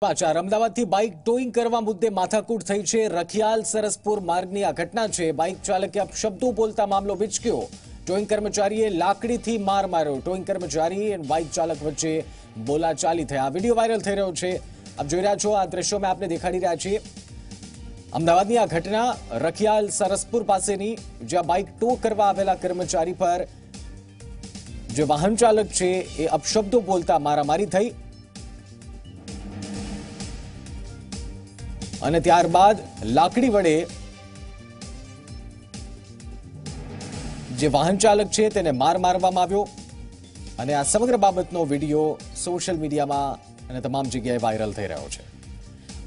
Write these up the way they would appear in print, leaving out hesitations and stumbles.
સમાચાર અમદાવાદથી bike towing કરવા મુદ્દે માથાકૂટ થઈ છે। રખિયાલ સરસપુર માર્ગની આ ઘટના છે। બાઇક ચાલકે અપશબ્દો બોલતા મામલો વિચક્યો। ટોઈંગ કર્મચારીએ લાકડીથી માર માર્યો। ટોઈંગ કર્મચારી અને બાઇક ચાલક વચ્ચે બોલાચાલી થઈ। આ વિડીયો વાયરલ થઈ રહ્યો છે। આપ જોઈ રહ્યા છો, આ દ્રશ્યો મેં આપને દેખાડી રહ્યા છીએ। અમદાવાદની આ ઘટના રખિયાલ સરસપુર પાસેની, જ્યાં બાઇક ટો કરવા આવેલા કર્મચારી પર જે વાહન ચાલક છે એ અપશબ્દો બોલતા મારામારી થઈ અને ત્યારબાદ લાકડી વડે જે વાહન ચાલક છે તેને માર મારવામાં આવ્યો અને આ સમગ્ર બાબતનો વિડીયો સોશિયલ મીડિયામાં અને તમામ જગ્યાએ વાયરલ થઈ રહ્યો છે।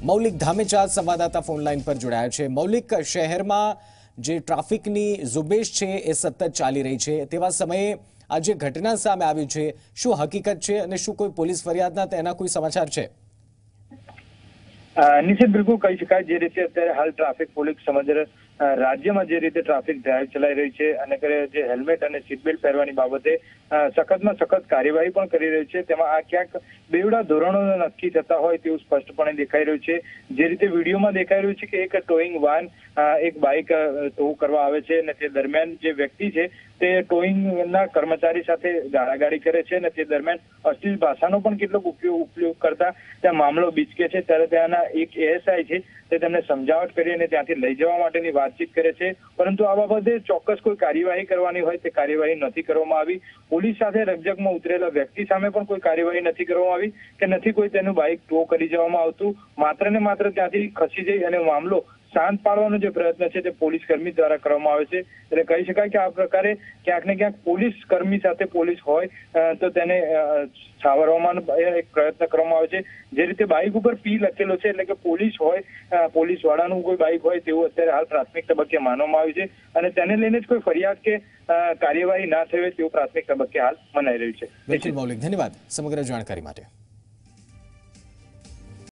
મૌલિક ધામેચા સંવાદદાતા ફોન લાઈન પર જોડાયા છે। મૌલિક, શહેરમાં જે ટ્રાફિકની ઝુંબેશ છે એ સતત ચાલી રહી છે, તેવા સમયે આ જે ઘટના સામે આવી છે, શું હકીકત છે અને શું કોઈ પોલીસ ફરિયાદના તેના કોઈ સમાચાર છે? નિશ્ચિત બિલકુલ કહી શકાય, જે રીતે અત્યારે હાલ ટ્રાફિક પોલીસ સમગ્ર રાજ્યમાં જે રીતે ટ્રાફિક ડ્રાઈવ ચલાવી રહી છે અને જે હેલ્મેટ અને સીટ બેલ્ટ પહેરવાની બાબતે સખતમાં સખત કાર્યવાહી પણ કરી રહી છે, તેમાં આ ક્યાંક બેવડા ધોરણો નક્કી થતા હોય તેવું સ્પષ્ટપણે દેખાઈ રહ્યું છે। જે રીતે વિડીયોમાં દેખાઈ રહ્યું છે કે એક ટોઈંગ વાન એક બાઇક ટો કરવા આવે છે અને તે દરમિયાન જે વ્યક્તિ છે તે ટોઈંગના કર્મચારી સાથે ગાળાગાળી કરે છે અને તે દરમિયાન અશ્લીલ ભાષાનો પણ કેટલોક ઉપયોગ કરતા ત્યાં મામલો બીચકે છે। ત્યારે ત્યાંના એક એએસઆઈ છે તે તેમને સમજાવટ કરી અને ત્યાંથી લઈ જવા માટેની વાતચીત કરે છે, પરંતુ આ બાબતે ચોક્કસ કોઈ કાર્યવાહી કરવાની હોય તે કાર્યવાહી નથી કરવામાં આવી। પોલીસ સાથે રકઝકમાં ઉતરેલા વ્યક્તિ સામે પણ કોઈ કાર્યવાહી નથી કરવામાં આવી કે નથી કોઈ તેનું બાઇક ટો કરી જવામાં આવતું। માત્ર ને માત્ર ત્યાંથી ખસી જઈ અને મામલો શાંત પાડવાનો જે પ્રયત્ન છે તે પોલીસ કર્મી દ્વારા કરવામાં આવે છે। એટલે કહી શકાય કે આ પ્રકારે ક્યાંક ને ક્યાંક પોલીસ કર્મી સાથે પોલીસ હોય તો તેને સાવરવામાં એક પ્રયત્ન કરવામાં આવે છે। જે રીતે બાઇક ઉપર પી લખેલો છે, એટલે કે પોલીસ હોય, પોલીસ વાળાનું કોઈ બાઇક હોય તેવું અત્યારે હાલ પ્રાથમિક તબક્કે માનવામાં આવ્યું છે અને તેને લઈને જ કોઈ ફરિયાદ કે કાર્યવાહી ના થઈ હોય તેવું પ્રાથમિક તબક્કે હાલ મનાઈ રહ્યું છે। બિલકુલ મૌલિક, ધન્યવાદ સમગ્ર જાણકારી માટે।